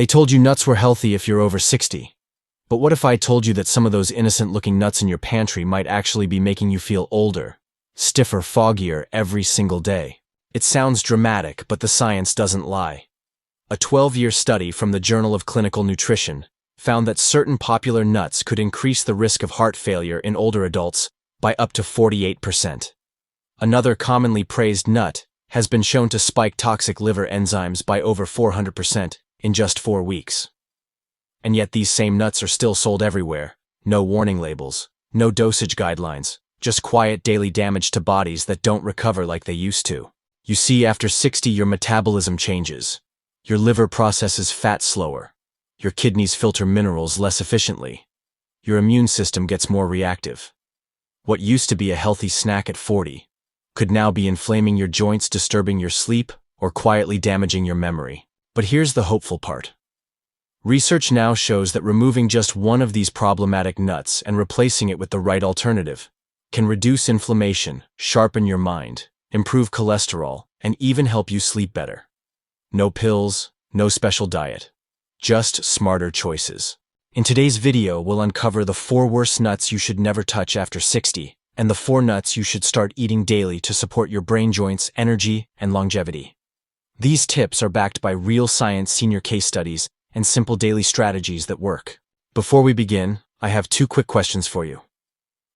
They told you nuts were healthy if you're over 60. But what if I told you that some of those innocent-looking nuts in your pantry might actually be making you feel older, stiffer, foggier every single day? It sounds dramatic, but the science doesn't lie. A 12-year study from the Journal of Clinical Nutrition found that certain popular nuts could increase the risk of heart failure in older adults by up to 48%. Another commonly praised nut has been shown to spike toxic liver enzymes by over 400% in just 4 weeks. And yet these same nuts are still sold everywhere. No warning labels, no dosage guidelines, just quiet daily damage to bodies that don't recover like they used to. You see, after 60, your metabolism changes. Your liver processes fat slower. Your kidneys filter minerals less efficiently. Your immune system gets more reactive. What used to be a healthy snack at 40 could now be inflaming your joints, disturbing your sleep, or quietly damaging your memory. But here's the hopeful part. Research now shows that removing just one of these problematic nuts and replacing it with the right alternative can reduce inflammation, sharpen your mind, improve cholesterol, and even help you sleep better. No pills, no special diet. Just smarter choices. In today's video, we'll uncover the 4 worst nuts you should never touch after 60, and the 4 nuts you should start eating daily to support your brain joints, energy, and longevity. These tips are backed by real science, senior case studies, and simple daily strategies that work. Before we begin, I have 2 quick questions for you.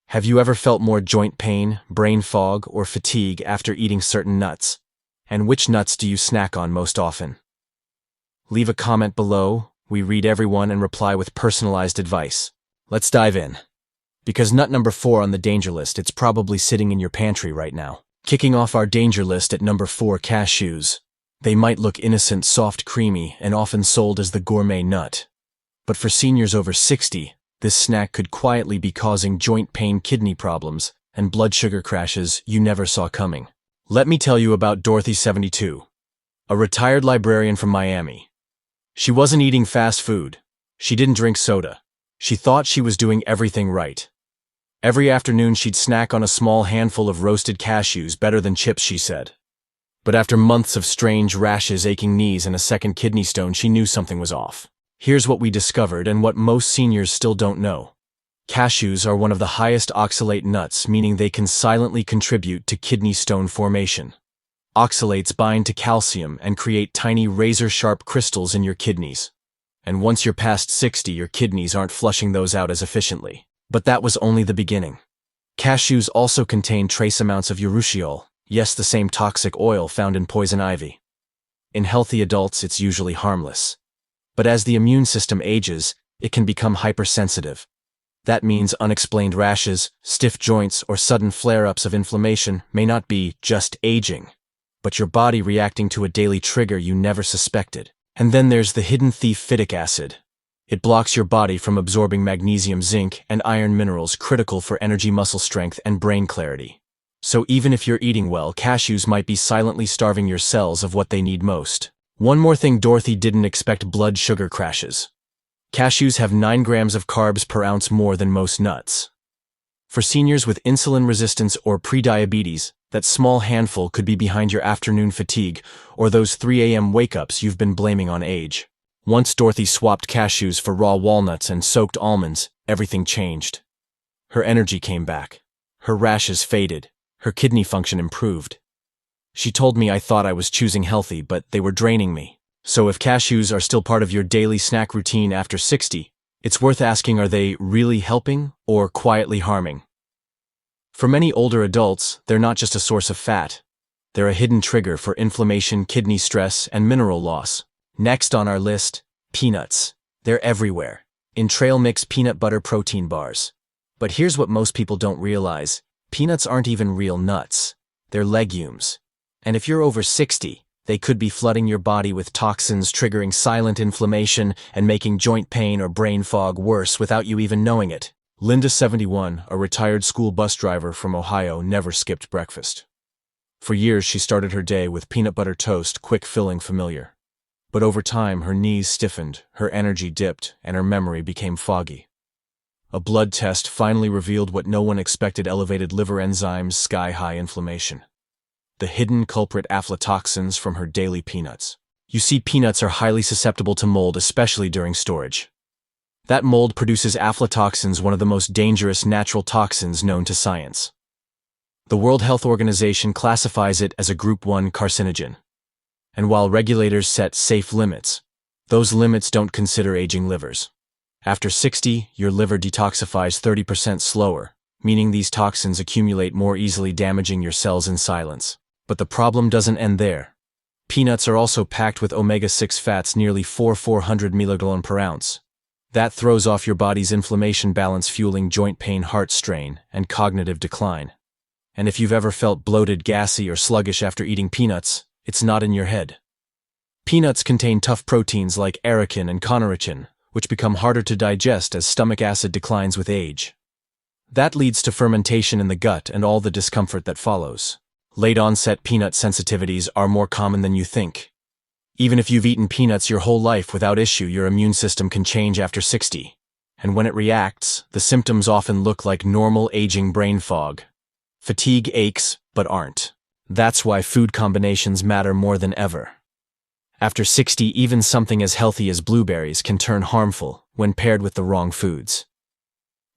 Have you ever felt more joint pain, brain fog, or fatigue after eating certain nuts? And which nuts do you snack on most often? Leave a comment below. We read everyone and reply with personalized advice. Let's dive in. Because nut number 4 on the danger list, it's probably sitting in your pantry right now. Kicking off our danger list at number 4, cashews. They might look innocent, soft, creamy, and often sold as the gourmet nut. But for seniors over 60, this snack could quietly be causing joint pain, kidney problems, and blood sugar crashes you never saw coming. Let me tell you about Dorothy, 72, a retired librarian from Miami. She wasn't eating fast food. She didn't drink soda. She thought she was doing everything right. Every afternoon she'd snack on a small handful of roasted cashews, better than chips, she said. But after months of strange rashes, aching knees, and a second kidney stone, she knew something was off. Here's what we discovered and what most seniors still don't know. Cashews are one of the highest oxalate nuts, meaning they can silently contribute to kidney stone formation. Oxalates bind to calcium and create tiny razor-sharp crystals in your kidneys. And once you're past 60, your kidneys aren't flushing those out as efficiently. But that was only the beginning. Cashews also contain trace amounts of urushiol. Yes, the same toxic oil found in poison ivy. In healthy adults, it's usually harmless. But as the immune system ages, it can become hypersensitive. That means unexplained rashes, stiff joints, or sudden flare-ups of inflammation may not be just aging, but your body reacting to a daily trigger you never suspected. And then there's the hidden thief, phytic acid. It blocks your body from absorbing magnesium, zinc, and iron minerals critical for energy, muscle strength, and brain clarity. So even if you're eating well, cashews might be silently starving your cells of what they need most. One more thing Dorothy didn't expect: blood sugar crashes. Cashews have 9 grams of carbs per ounce more than most nuts. For seniors with insulin resistance or prediabetes, that small handful could be behind your afternoon fatigue or those 3 a.m. wake-ups you've been blaming on age. Once Dorothy swapped cashews for raw walnuts and soaked almonds, everything changed. Her energy came back. Her rashes faded. Her kidney function improved. She told me I thought I was choosing healthy, but they were draining me. So if cashews are still part of your daily snack routine after 60, it's worth asking, are they really helping or quietly harming? For many older adults, they're not just a source of fat. They're a hidden trigger for inflammation, kidney stress, and mineral loss. Next on our list, peanuts. They're everywhere. In trail mix, peanut butter, protein bars. But here's what most people don't realize. Peanuts aren't even real nuts. They're legumes. And if you're over 60, they could be flooding your body with toxins, triggering silent inflammation, and making joint pain or brain fog worse without you even knowing it. Linda, 71, a retired school bus driver from Ohio, never skipped breakfast. For years, she started her day with peanut butter toast, quick, filling, familiar. But over time, her knees stiffened, her energy dipped, and her memory became foggy. A blood test finally revealed what no one expected: elevated liver enzymes, sky-high inflammation. The hidden culprit: aflatoxins from her daily peanuts. You see, peanuts are highly susceptible to mold, especially during storage. That mold produces aflatoxins, one of the most dangerous natural toxins known to science. The World Health Organization classifies it as a Group 1 carcinogen. And while regulators set safe limits, those limits don't consider aging livers. After 60, your liver detoxifies 30% slower, meaning these toxins accumulate more easily, damaging your cells in silence. But the problem doesn't end there. Peanuts are also packed with omega-6 fats, nearly 400 mg per ounce. That throws off your body's inflammation balance, fueling joint pain, heart strain, and cognitive decline. And if you've ever felt bloated, gassy, or sluggish after eating peanuts, it's not in your head. Peanuts contain tough proteins like arachidin and chondroitin, which become harder to digest as stomach acid declines with age. That leads to fermentation in the gut and all the discomfort that follows. Late-onset peanut sensitivities are more common than you think. Even if you've eaten peanuts your whole life without issue, your immune system can change after 60. And when it reacts, the symptoms often look like normal aging brain fog. Fatigue, aches, but aren't. That's why food combinations matter more than ever. After 60, even something as healthy as blueberries can turn harmful when paired with the wrong foods.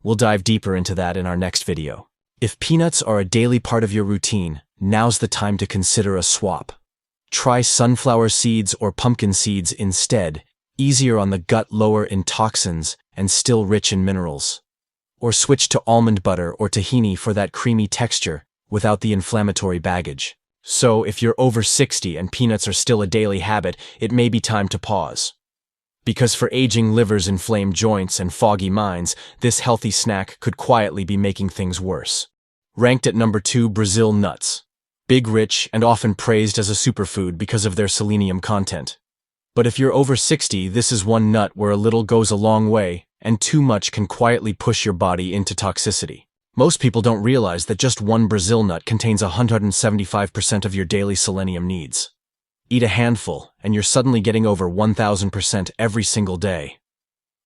We'll dive deeper into that in our next video. If peanuts are a daily part of your routine, now's the time to consider a swap. Try sunflower seeds or pumpkin seeds instead, easier on the gut, lower in toxins, and still rich in minerals. Or switch to almond butter or tahini for that creamy texture without the inflammatory baggage. So, if you're over 60 and peanuts are still a daily habit, it may be time to pause. Because for aging livers, inflamed joints, and foggy minds, this healthy snack could quietly be making things worse. Ranked at number 2, Brazil nuts. Big, rich, and often praised as a superfood because of their selenium content. But if you're over 60, this is one nut where a little goes a long way, and too much can quietly push your body into toxicity. Most people don't realize that just one Brazil nut contains 175% of your daily selenium needs. Eat a handful, and you're suddenly getting over 1000% every single day.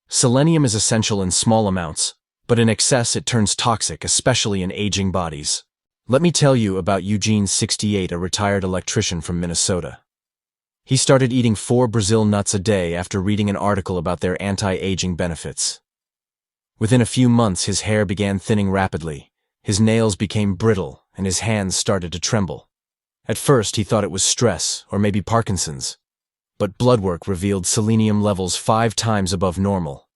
Selenium is essential in small amounts, but in excess it turns toxic, especially in aging bodies. Let me tell you about Eugene, 68, a retired electrician from Minnesota. He started eating 4 Brazil nuts a day after reading an article about their anti-aging benefits. Within a few months, his hair began thinning rapidly, his nails became brittle, and his hands started to tremble. At first, he thought it was stress, or maybe Parkinson's. But blood work revealed selenium levels 5 times above normal.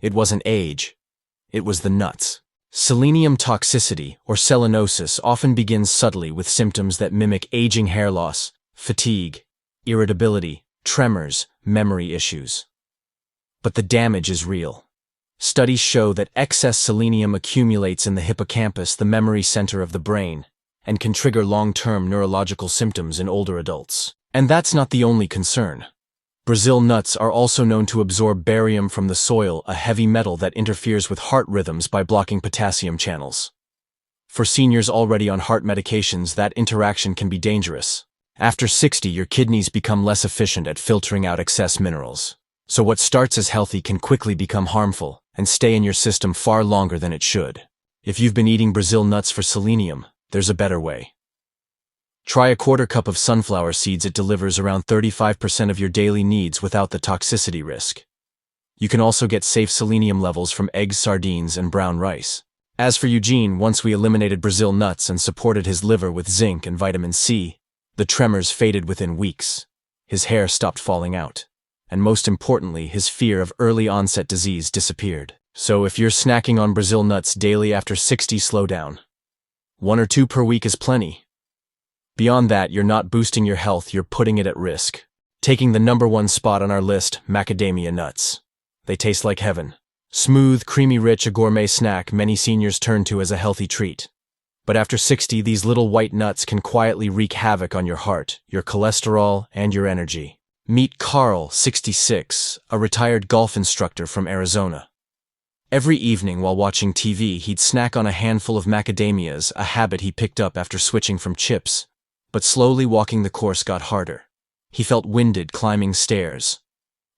It wasn't age, it was the nuts. Selenium toxicity, or selenosis, often begins subtly with symptoms that mimic aging: hair loss, fatigue, irritability, tremors, memory issues. But the damage is real. Studies show that excess selenium accumulates in the hippocampus, the memory center of the brain, and can trigger long-term neurological symptoms in older adults. And that's not the only concern. Brazil nuts are also known to absorb barium from the soil, a heavy metal that interferes with heart rhythms by blocking potassium channels. For seniors already on heart medications, that interaction can be dangerous. After 60, your kidneys become less efficient at filtering out excess minerals. So what starts as healthy can quickly become harmful and stay in your system far longer than it should. If you've been eating Brazil nuts for selenium, there's a better way. Try a 1/4 cup of sunflower seeds. It delivers around 35% of your daily needs without the toxicity risk. You can also get safe selenium levels from eggs, sardines, and brown rice. As for Eugene, once we eliminated Brazil nuts and supported his liver with zinc and vitamin C, the tremors faded within weeks. His hair stopped falling out. And most importantly, his fear of early onset disease disappeared. So if you're snacking on Brazil nuts daily after 60, slow down. 1 or 2 per week is plenty. Beyond that, you're not boosting your health, you're putting it at risk. Taking the number 1 spot on our list, macadamia nuts. They taste like heaven. Smooth, creamy, rich, a gourmet snack many seniors turn to as a healthy treat. But after 60, these little white nuts can quietly wreak havoc on your heart, your cholesterol, and your energy. Meet Carl, 66, a retired golf instructor from Arizona. Every evening while watching TV, he'd snack on a handful of macadamias, a habit he picked up after switching from chips. But slowly walking the course got harder. He felt winded climbing stairs.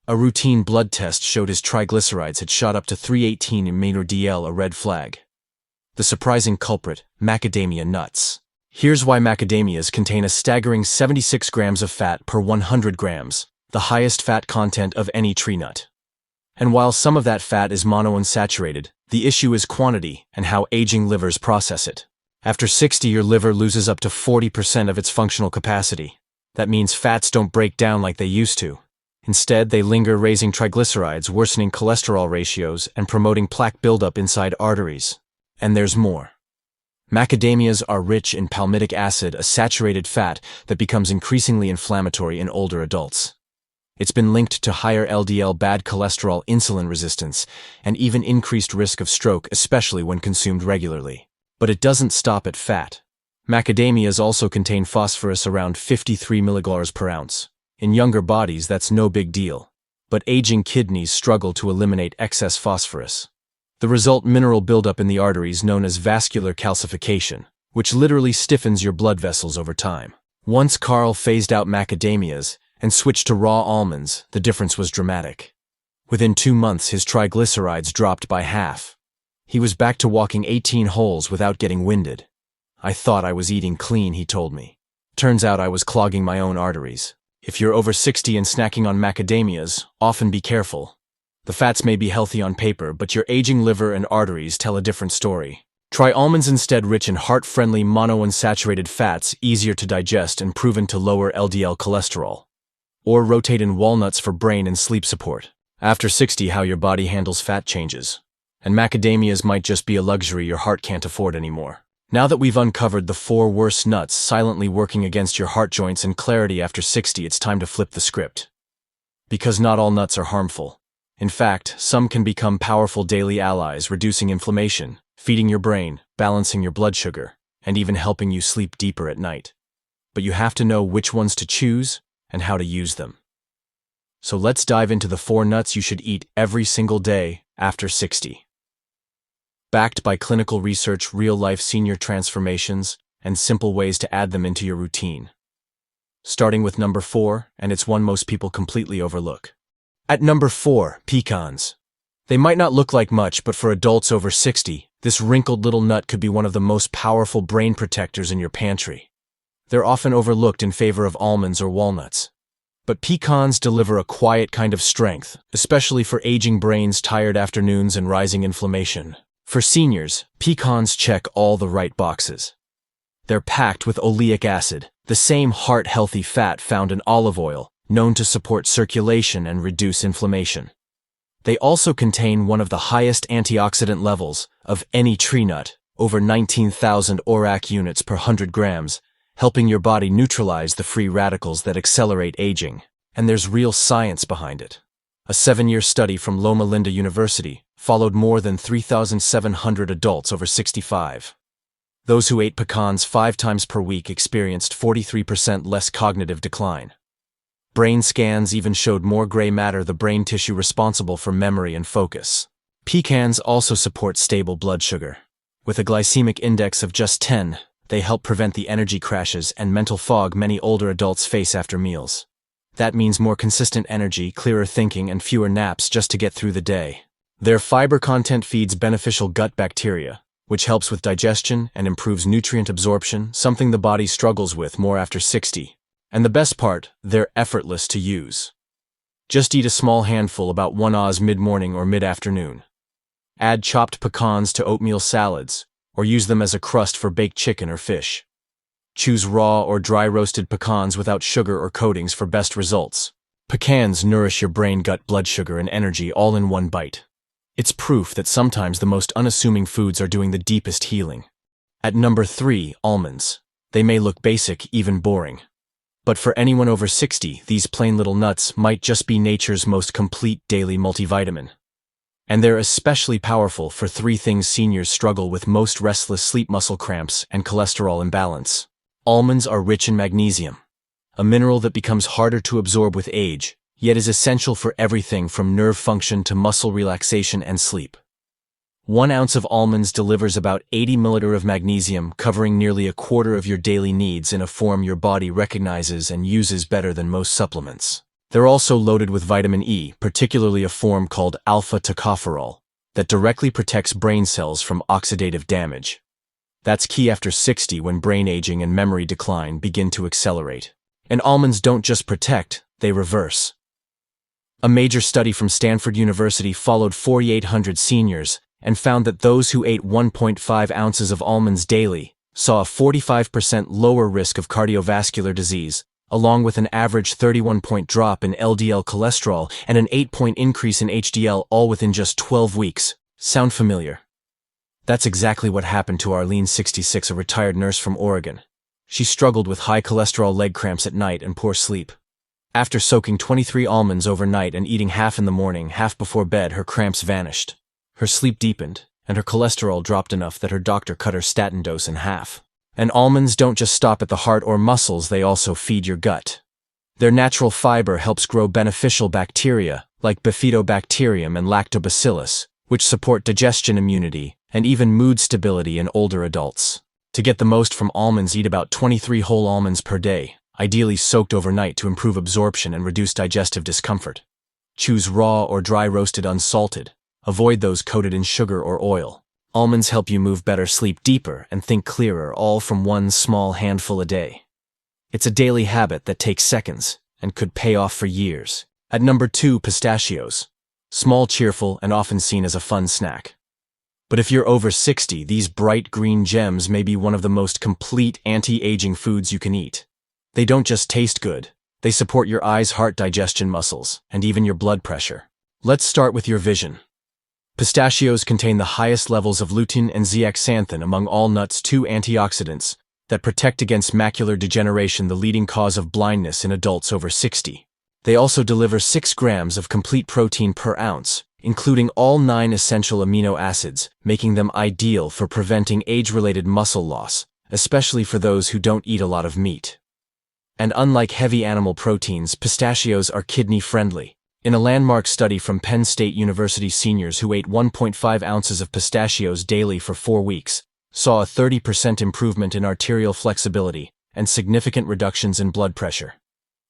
A routine blood test showed his triglycerides had shot up to 318 mg/dl, a red flag. The surprising culprit, macadamia nuts. Here's why macadamias contain a staggering 76 grams of fat per 100 grams, the highest fat content of any tree nut. And while some of that fat is monounsaturated, the issue is quantity and how aging livers process it. After 60, your liver loses up to 40% of its functional capacity. That means fats don't break down like they used to. Instead, they linger, raising triglycerides, worsening cholesterol ratios, and promoting plaque buildup inside arteries. And there's more. Macadamias are rich in palmitic acid, a saturated fat that becomes increasingly inflammatory in older adults. It's been linked to higher LDL, bad cholesterol, insulin resistance, and even increased risk of stroke, especially when consumed regularly. But it doesn't stop at fat. Macadamias also contain phosphorus, around 53 milligrams per ounce. In younger bodies, that's no big deal. But aging kidneys struggle to eliminate excess phosphorus. The result, mineral buildup in the arteries known as vascular calcification, which literally stiffens your blood vessels over time. Once Carl phased out macadamias and switched to raw almonds, the difference was dramatic. Within 2 months, his triglycerides dropped by half. He was back to walking 18 holes without getting winded. I thought I was eating clean, he told me. Turns out I was clogging my own arteries. If you're over 60 and snacking on macadamias, often be careful. The fats may be healthy on paper, but your aging liver and arteries tell a different story. Try almonds instead, rich in heart-friendly monounsaturated fats, easier to digest and proven to lower LDL cholesterol. Or rotate in walnuts for brain and sleep support. After 60, how your body handles fat changes. And macadamias might just be a luxury your heart can't afford anymore. Now that we've uncovered the 4 worst nuts silently working against your heart joints and clarity after 60, it's time to flip the script. Because not all nuts are harmful. In fact, some can become powerful daily allies, reducing inflammation, feeding your brain, balancing your blood sugar, and even helping you sleep deeper at night. But you have to know which ones to choose and how to use them. So let's dive into the 4 nuts you should eat every single day after 60. Backed by clinical research, real-life senior transformations, and simple ways to add them into your routine. Starting with number 4, and it's one most people completely overlook. At number 4, pecans. They might not look like much, but for adults over 60, this wrinkled little nut could be one of the most powerful brain protectors in your pantry. They're often overlooked in favor of almonds or walnuts. But pecans deliver a quiet kind of strength, especially for aging brains, tired afternoons, and rising inflammation. For seniors, pecans check all the right boxes. They're packed with oleic acid, the same heart-healthy fat found in olive oil, known to support circulation and reduce inflammation. They also contain one of the highest antioxidant levels of any tree nut, over 19,000 ORAC units per 100 grams, helping your body neutralize the free radicals that accelerate aging. And there's real science behind it. A 7-year study from Loma Linda University followed more than 3,700 adults over 65. Those who ate pecans 5 times per week experienced 43% less cognitive decline. Brain scans even showed more gray matter, the brain tissue responsible for memory and focus. Pecans also support stable blood sugar. With a glycemic index of just 10, they help prevent the energy crashes and mental fog many older adults face after meals. That means more consistent energy, clearer thinking, and fewer naps just to get through the day. Their fiber content feeds beneficial gut bacteria, which helps with digestion and improves nutrient absorption, something the body struggles with more after 60. And the best part, they're effortless to use. Just eat a small handful about 1 oz mid-morning or mid-afternoon. Add chopped pecans to oatmeal salads, or use them as a crust for baked chicken or fish. Choose raw or dry roasted pecans without sugar or coatings for best results. Pecans nourish your brain, gut, blood sugar, and energy all in one bite. It's proof that sometimes the most unassuming foods are doing the deepest healing. At number 3, almonds. They may look basic, even boring. But for anyone over 60, these plain little nuts might just be nature's most complete daily multivitamin. And they're especially powerful for 3 things seniors struggle with most: restless sleep, muscle cramps, and cholesterol imbalance. Almonds are rich in magnesium, a mineral that becomes harder to absorb with age, yet is essential for everything from nerve function to muscle relaxation and sleep. 1 ounce of almonds delivers about 80 milliliters of magnesium, covering nearly a quarter of your daily needs in a form your body recognizes and uses better than most supplements. They're also loaded with vitamin E, particularly a form called alpha tocopherol, that directly protects brain cells from oxidative damage. That's key after 60 when brain aging and memory decline begin to accelerate. And almonds don't just protect, they reverse. A major study from Stanford University followed 4,800 seniors and found that those who ate 1.5 ounces of almonds daily saw a 45% lower risk of cardiovascular disease, along with an average 31-point drop in LDL cholesterol and an 8-point increase in HDL, all within just 12 weeks. Sound familiar? That's exactly what happened to Arlene, 66, a retired nurse from Oregon. She struggled with high cholesterol leg cramps at night and poor sleep. After soaking 23 almonds overnight and eating half in the morning, half before bed, her cramps vanished. Her sleep deepened, and her cholesterol dropped enough that her doctor cut her statin dose in half. And almonds don't just stop at the heart or muscles, they also feed your gut. Their natural fiber helps grow beneficial bacteria like Bifidobacterium and Lactobacillus, which support digestion, immunity, and even mood stability in older adults. To get the most from almonds, eat about 23 whole almonds per day, ideally soaked overnight to improve absorption and reduce digestive discomfort. Choose raw or dry roasted unsalted. Avoid those coated in sugar or oil. Almonds help you move better, sleep deeper, and think clearer, all from one small handful a day. It's a daily habit that takes seconds and could pay off for years. At number 2, pistachios. Small, cheerful, and often seen as a fun snack. But if you're over 60, these bright green gems may be one of the most complete anti-aging foods you can eat. They don't just taste good, they support your eyes, heart, digestion, muscles, and even your blood pressure. Let's start with your vision. Pistachios contain the highest levels of lutein and zeaxanthin among all nuts, 2 antioxidants that protect against macular degeneration, the leading cause of blindness in adults over 60. They also deliver 6 grams of complete protein per ounce, including all 9 essential amino acids, making them ideal for preventing age-related muscle loss, especially for those who don't eat a lot of meat. And unlike heavy animal proteins, pistachios are kidney-friendly. In a landmark study from Penn State University, seniors who ate 1.5 ounces of pistachios daily for 4 weeks saw a 30% improvement in arterial flexibility and significant reductions in blood pressure.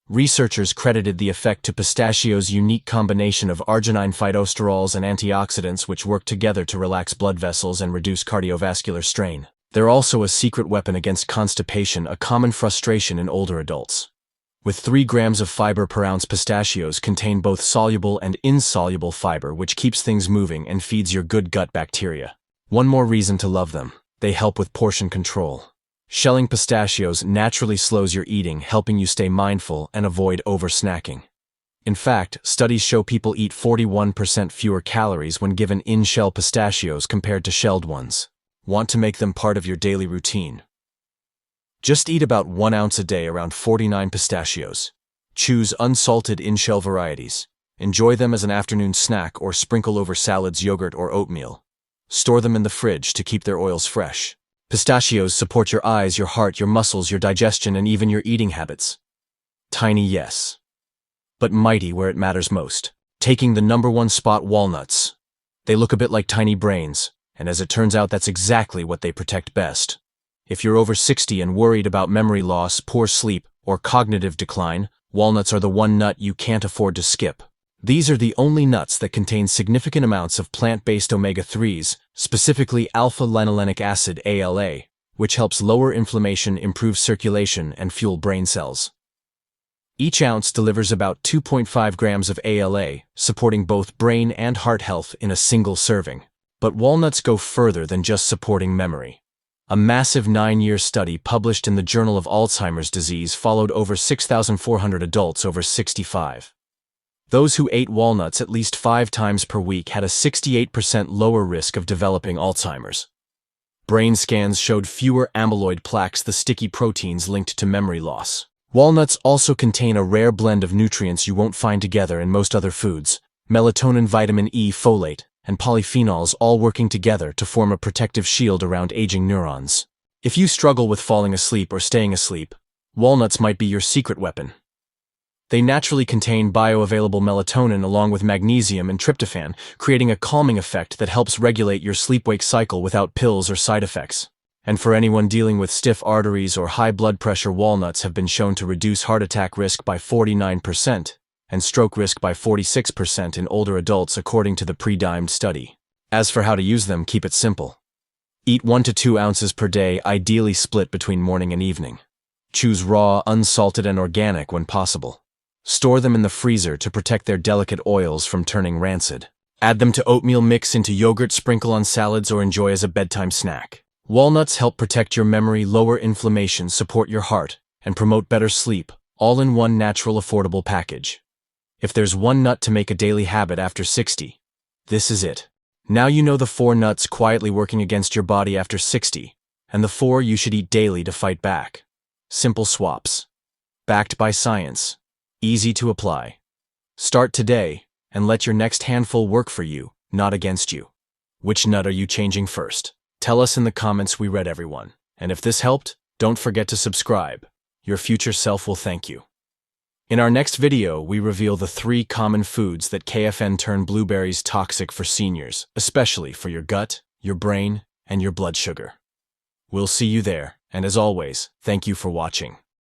Researchers credited the effect to pistachios' unique combination of arginine phytosterols and antioxidants, which work together to relax blood vessels and reduce cardiovascular strain. They're also a secret weapon against constipation, a common frustration in older adults. With 3 grams of fiber per ounce, pistachios contain both soluble and insoluble fiber, which keeps things moving and feeds your good gut bacteria. One more reason to love them: they help with portion control. Shelling pistachios naturally slows your eating, helping you stay mindful and avoid over-snacking. In fact, studies show people eat 41% fewer calories when given in-shell pistachios compared to shelled ones. Want to make them part of your daily routine? Just eat about 1 ounce a day, around 49 pistachios. Choose unsalted in-shell varieties. Enjoy them as an afternoon snack or sprinkle over salads, yogurt, or oatmeal. Store them in the fridge to keep their oils fresh. Pistachios support your eyes, your heart, your muscles, your digestion, and even your eating habits. Tiny, yes, but mighty where it matters most. Taking the number 1 spot, walnuts. They look a bit like tiny brains, and as it turns out, that's exactly what they protect best. If you're over 60 and worried about memory loss, poor sleep, or cognitive decline, walnuts are the one nut you can't afford to skip. These are the only nuts that contain significant amounts of plant-based omega-3s, specifically alpha-linolenic acid (ALA), which helps lower inflammation, improve circulation, and fuel brain cells. Each ounce delivers about 2.5 grams of ALA, supporting both brain and heart health in a single serving. But walnuts go further than just supporting memory. A massive 9-year study published in the Journal of Alzheimer's Disease followed over 6,400 adults over 65. Those who ate walnuts at least 5 times per week had a 68% lower risk of developing Alzheimer's. Brain scans showed fewer amyloid plaques, the sticky proteins linked to memory loss. Walnuts also contain a rare blend of nutrients you won't find together in most other foods: melatonin, vitamin E, folate, and polyphenols, all working together to form a protective shield around aging neurons. If you struggle with falling asleep or staying asleep, walnuts might be your secret weapon. They naturally contain bioavailable melatonin along with magnesium and tryptophan, creating a calming effect that helps regulate your sleep-wake cycle without pills or side effects. And for anyone dealing with stiff arteries or high blood pressure, walnuts have been shown to reduce heart attack risk by 49%. And stroke risk by 46% in older adults, according to the pre-dimed study. As for how to use them, keep it simple. Eat 1 to 2 ounces per day, ideally split between morning and evening. Choose raw, unsalted, and organic when possible. Store them in the freezer to protect their delicate oils from turning rancid. Add them to oatmeal mix into yogurt, sprinkle on salads, or enjoy as a bedtime snack. Walnuts help protect your memory, lower inflammation, support your heart, and promote better sleep, all in one natural, affordable package. If there's one nut to make a daily habit after 60, this is it. Now you know the 4 nuts quietly working against your body after 60, and the 4 you should eat daily to fight back. Simple swaps. Backed by science. Easy to apply. Start today and let your next handful work for you, not against you. Which nut are you changing first? Tell us in the comments. We read everyone. And if this helped, don't forget to subscribe. Your future self will thank you. In our next video, we reveal the 3 common foods that KFN turn blueberries toxic for seniors, especially for your gut, your brain, and your blood sugar. We'll see you there, and as always, thank you for watching.